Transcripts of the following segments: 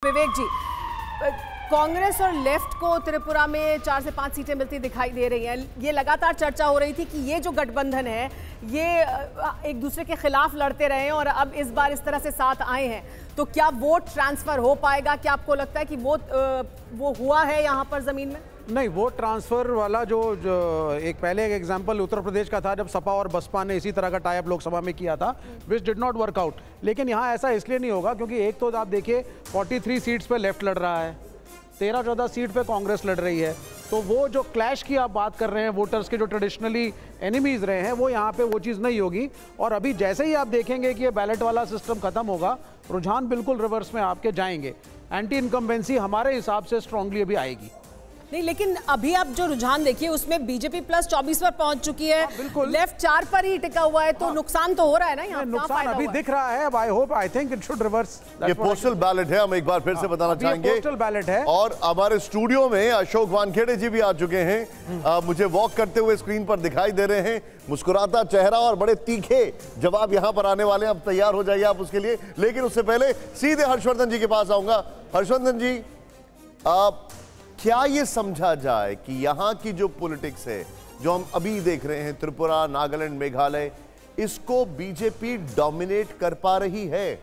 विवेक जी, कांग्रेस और लेफ्ट को त्रिपुरा में 4 से 5 सीटें मिलती दिखाई दे रही हैं। ये लगातार चर्चा हो रही थी कि ये जो गठबंधन है ये एक दूसरे के खिलाफ लड़ते रहे और अब इस बार इस तरह से साथ आए हैं, तो क्या वोट ट्रांसफर हो पाएगा? क्या आपको लगता है कि वो हुआ है यहाँ पर जमीन में? नहीं, वोट ट्रांसफर वाला जो एक पहले एक एग्जांपल उत्तर प्रदेश का था, जब सपा और बसपा ने इसी तरह का टाई अप लोकसभा में किया था, which did not work out. लेकिन यहाँ ऐसा इसलिए नहीं होगा क्योंकि एक तो आप देखिए 43 सीट्स पे लेफ्ट लड़ रहा है, 13-14 सीट पे कांग्रेस लड़ रही है, तो वो जो क्लैश की आप बात कर रहे हैं, वोटर्स के जो ट्रेडिशनली एनिमीज रहे हैं, वो यहाँ पे वो चीज़ नहीं होगी। और अभी जैसे ही आप देखेंगे कि ये बैलेट वाला सिस्टम खत्म होगा, रुझान बिल्कुल रिवर्स में आपके जाएंगे। एंटी इनकम्बेंसी हमारे हिसाब से स्ट्रांगली अभी आएगी। नहीं, लेकिन अभी आप जो रुझान देखिए उसमें बीजेपी प्लस 24 पर पहुंच चुकी है, बिल्कुल लेफ्ट 4 पर ही टिका हुआ है, तो नुकसान तो हो रहा है ना यहाँ? नुकसान अभी दिख रहा है। I hope, I think it should reverse. ये पोस्टल बैलेट है, हम एक बार फिर से बताना चाहेंगे, पोस्टल बैलेट है। और हमारे स्टूडियो में अशोक वानखेड़े जी भी आ चुके हैं, मुझे वॉक करते हुए स्क्रीन पर दिखाई दे रहे हैं, मुस्कुराता चेहरा और बड़े तीखे जवाब यहां पर आने वाले हैं। अब तैयार हो जाइए आप उसके लिए। लेकिन उससे पहले सीधे हर्षवर्धन जी के पास आऊंगा। हर्षवर्धन जी, क्या ये समझा जाए कि यहां की जो पॉलिटिक्स है, जो हम अभी देख रहे हैं, त्रिपुरा, नागालैंड, मेघालय, इसको बीजेपी डोमिनेट कर पा रही है?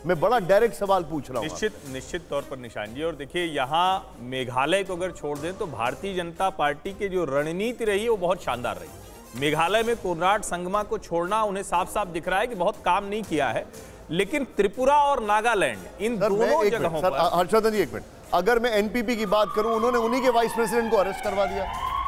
मैं बड़ा डायरेक्ट सवाल पूछ रहा हूं। निश्चित तौर पर निशान जी। और देखिए, यहाँ मेघालय को अगर छोड़ दें तो भारतीय जनता पार्टी की जो रणनीति रही है वो बहुत शानदार रही। मेघालय में कोनराड संगमा को छोड़ना उन्हें साफ साफ दिख रहा है कि बहुत काम नहीं किया है। लेकिन त्रिपुरा और नागालैंड, इन दोनों जगहों पर। हर्षवर्धन जी एक मिनट, अगर मैं एनपीपी की बात करूं, उन्होंने उन्हीं के वाइस प्रेसिडेंट को अरेस्ट करवा दिया।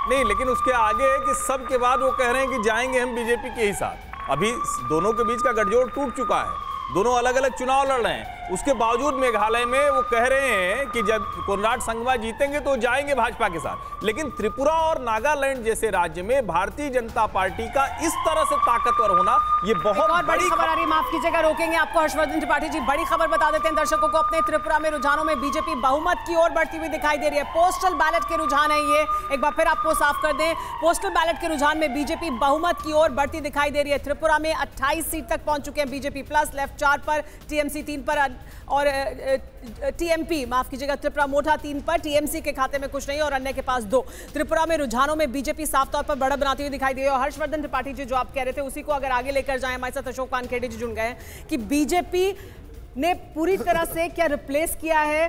नहीं, लेकिन उसके आगे है कि सब के बाद वो कह रहे हैं कि जाएंगे हम बीजेपी के ही साथ। अभी दोनों के बीच का गठजोड़ टूट चुका है, दोनों अलग अलग चुनाव लड़ रहे हैं। उसके बावजूद मेघालय में वो कह रहे हैं कि जब कोनराड संगमा जीतेंगे तो जाएंगे भाजपा के साथ। लेकिन त्रिपुरा और नागालैंड जैसे राज्य में भारतीय जनता पार्टी का इस तरह से ताकतवर होना, ये बहुत बड़ी खबर आ रही है। माफ कीजिएगा, रोकेंगे आपको हर्षवर्धन त्रिपाठी जी। बड़ी खबर बता देते हैं दर्शकों को अपने। त्रिपुरा में रुझानों में बीजेपी बहुमत की ओर बढ़ती हुई दिखाई दे रही है। पोस्टल बैलेट के रुझान है ये, एक बार फिर आपको साफ कर दें, पोस्टल बैलेट के रुझान में बीजेपी बहुमत की ओर बढ़ती दिखाई दे रही है। त्रिपुरा में 28 सीट तक पहुंच चुके हैं बीजेपी प्लस, लेफ्ट 4 पर, टीएमसी 3 पर और टीएमपी, माफ कीजिएगा, त्रिपुरा मोटा 3 पर, टीएमसी के खाते में कुछ नहीं और अन्य के पास 2। त्रिपुरा में रुझानों में बीजेपी साफ तौर पर बढ़त बनाती हुई दिखाई दी है। और हर्षवर्धन त्रिपाठी जी जो आप कह रहे थे उसी को अगर आगे लेकर जाएं, हमारे साथ अशोक वानखेड़े जी जुड़ गए हैं कि बीजेपी ने पूरी तरह से क्या रिप्लेस किया है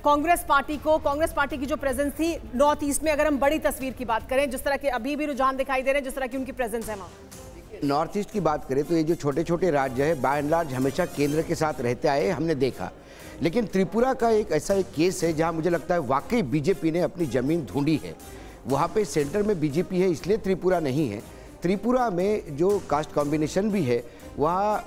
कांग्रेस पार्टी को? कांग्रेस पार्टी की जो प्रेजेंस थी नॉर्थ ईस्ट में, अगर हम बड़ी तस्वीर की बात करें, जिस तरह के अभी भी रुझान दिखाई दे रहे हैं, जिस तरह की उनकी प्रेजेंस है वहां। नॉर्थ ईस्ट की बात करें तो ये जो छोटे छोटे राज्य है, बाय एंड लार्ज हमेशा केंद्र के साथ रहते आए, हमने देखा। लेकिन त्रिपुरा का एक ऐसा एक केस है जहां मुझे लगता है वाकई बीजेपी ने अपनी ज़मीन ढूंढी है। वहां पे सेंटर में बीजेपी है, इसलिए त्रिपुरा नहीं है। त्रिपुरा में जो कास्ट कॉम्बिनेशन भी है, वहाँ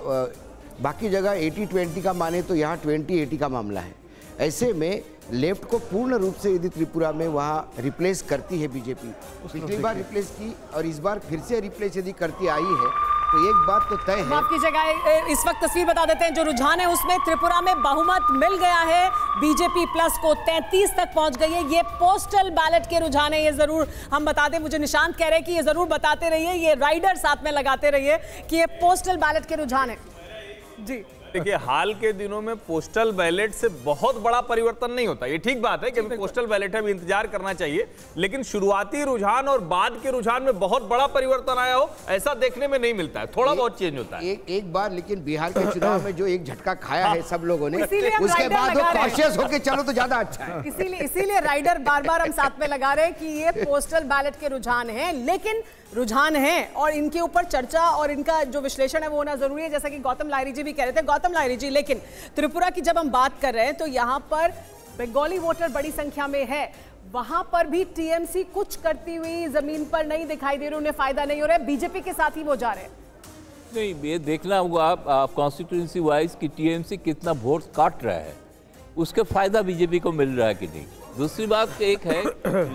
बाकी जगह 80-20 का माने तो यहाँ 20-80 का मामला है। ऐसे में लेफ्ट को पूर्ण रूप से यदि त्रिपुरा में वहाँ रिप्लेस करती है बीजेपी, पिछली बार रिप्लेस की और इस बार फिर से रिप्लेस यदि करती आई है, तो एक बात तो तय है। आपकी जगह इस वक्त तस्वीर बता देते हैं जो रुझान है उसमें त्रिपुरा में बहुमत मिल गया है बीजेपी प्लस को, 33 तक पहुंच गई है। ये पोस्टल बैलेट के रुझान है, ये जरूर हम बता दें। मुझे निशांत कह रहे हैं कि ये जरूर बताते रहिए, ये राइडर साथ में लगाते रहिए कि ये पोस्टल बैलेट के रुझान है जी। देखिए, हाल के दिनों में पोस्टल बैलेट से बहुत बड़ा परिवर्तन नहीं होता, ये ठीक बात है कि अभी पोस्टल बैलेट है, अभी इंतजार करना चाहिए। लेकिन शुरुआती रुझान और बाद के रुझान में बहुत बड़ा परिवर्तन आया हो, ऐसा देखने में नहीं मिलता है, थोड़ा बहुत चेंज होता है। एक बार लेकिन बिहार के चुनाव में जो एक झटका खाया है सब लोगों ने, उसके बाद वो कॉशियस होकर चलो तो ज्यादा अच्छा है। इसीलिए राइडर बार बार हम साथ में लगा रहे हैं कि ये पोस्टल बैलेट के रुझान है, लेकिन रुझान है और इनके ऊपर चर्चा और इनका जो विश्लेषण है वो होना जरूरी है, जैसा कि गौतम लाहिरी जी भी कह रहे थे। गौतम लाहिरी जी, लेकिन त्रिपुरा की जब हम बात कर रहे हैं तो यहां पर बंगाली वोटर बड़ी संख्या में है, वहां पर भी टीएमसी कुछ करती हुई जमीन पर नहीं दिखाई दे रही, उन्हें फायदा नहीं हो रहा है, बीजेपी के साथ ही वो जा रहे हैं। नहीं, ये देखना होगा आप कॉन्स्टिट्यूंसी वाइज कि टीएमसी कितना वोट काट रहा है, उसका फायदा बीजेपी को मिल रहा है कि नहीं। दूसरी बात एक है,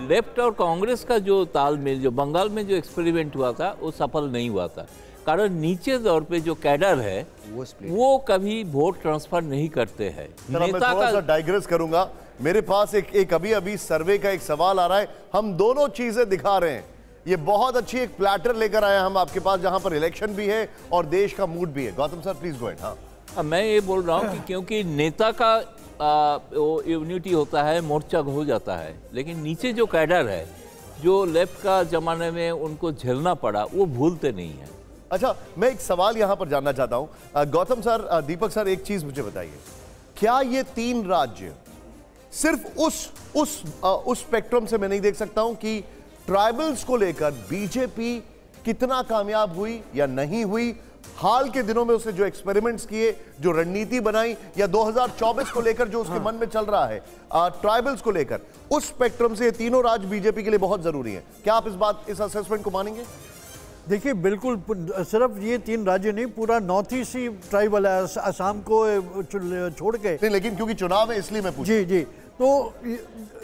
लेफ्ट और कांग्रेस का जो तालमेल, जो बंगाल में जो एक्सपेरिमेंट हुआ था वो सफल नहीं हुआ था, कारण नीचे दौर पे जो कैडर है वो कभी वोट ट्रांसफर नहीं करते हैं। नेता का डाइग्रेस करूंगा, मेरे पास एक अभी सर्वे का एक सवाल आ रहा है। हम दोनों चीजें दिखा रहे हैं, ये बहुत अच्छी एक प्लेटर लेकर आए हम आपके पास, जहां पर इलेक्शन भी है और देश का मूड भी है। Gautam sir please go ahead. हाँ, मैं ये बोल रहा हूँ कि क्योंकि नेता का वो यूनिटी होता है, मोर्चा हो जाता है, लेकिन नीचे जो कैडर है, जो लेफ्ट का जमाने में उनको झेलना पड़ा, वो भूलते नहीं है। अच्छा, मैं एक सवाल यहां पर जानना चाहता हूं। गौतम सर, दीपक सर, एक चीज मुझे बताइए, क्या ये 3 राज्य सिर्फ उस स्पेक्ट्रम से मैं नहीं देख सकता हूं कि ट्राइबल्स को लेकर बीजेपी कितना कामयाब हुई या नहीं हुई? हाल के दिनों में उसने जो एक्सपेरिमेंट्स किए, जो रणनीति बनाई, या 2024 को लेकर जो उसके मन में चल रहा है ट्राइबल्स को लेकर, उस स्पेक्ट्रम से ये तीनों राज्य बीजेपी के लिए बहुत जरूरी है। क्या आप इस असेसमेंट को मानेंगे? देखिए, बिल्कुल, सिर्फ ये 3 राज्य नहीं, पूरा नॉर्थ ईस्ट ही ट्राइबल है, असम को छोड़ के। नहीं, लेकिन क्योंकि चुनाव है इसलिए मैं पूछ। जी, तो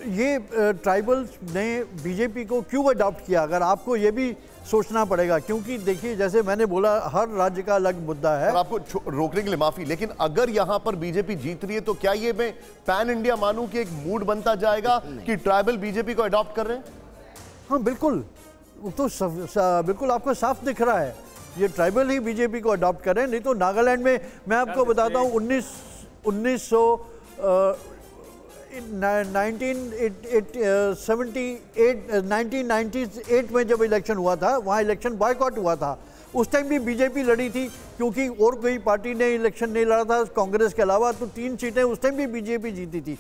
ये ट्राइबल्स ने बीजेपी को क्यों अडॉप्ट किया, अगर आपको ये भी सोचना पड़ेगा, क्योंकि देखिए, जैसे मैंने बोला, हर राज्य का अलग मुद्दा है। आपको रोकने के लिए माफी, लेकिन अगर यहां पर बीजेपी जीत रही है तो क्या ये मैं पैन इंडिया मानूं कि एक मूड बनता जाएगा कि ट्राइबल बीजेपी को अडॉप्ट कर रहे हैं? हाँ, बिल्कुल, तो बिल्कुल आपको साफ दिख रहा है, ये ट्राइबल ही बीजेपी को अडॉप्ट कर रहे हैं। नहीं तो नागालैंड में मैं आपको बताता हूँ, 1998 में जब इलेक्शन हुआ था, वहाँ इलेक्शन बॉयकॉट हुआ था। उस टाइम भी बीजेपी लड़ी थी, क्योंकि और कोई पार्टी ने इलेक्शन नहीं लड़ा था कांग्रेस के अलावा, तो 3 सीटें उस टाइम भी बीजेपी जीती थी।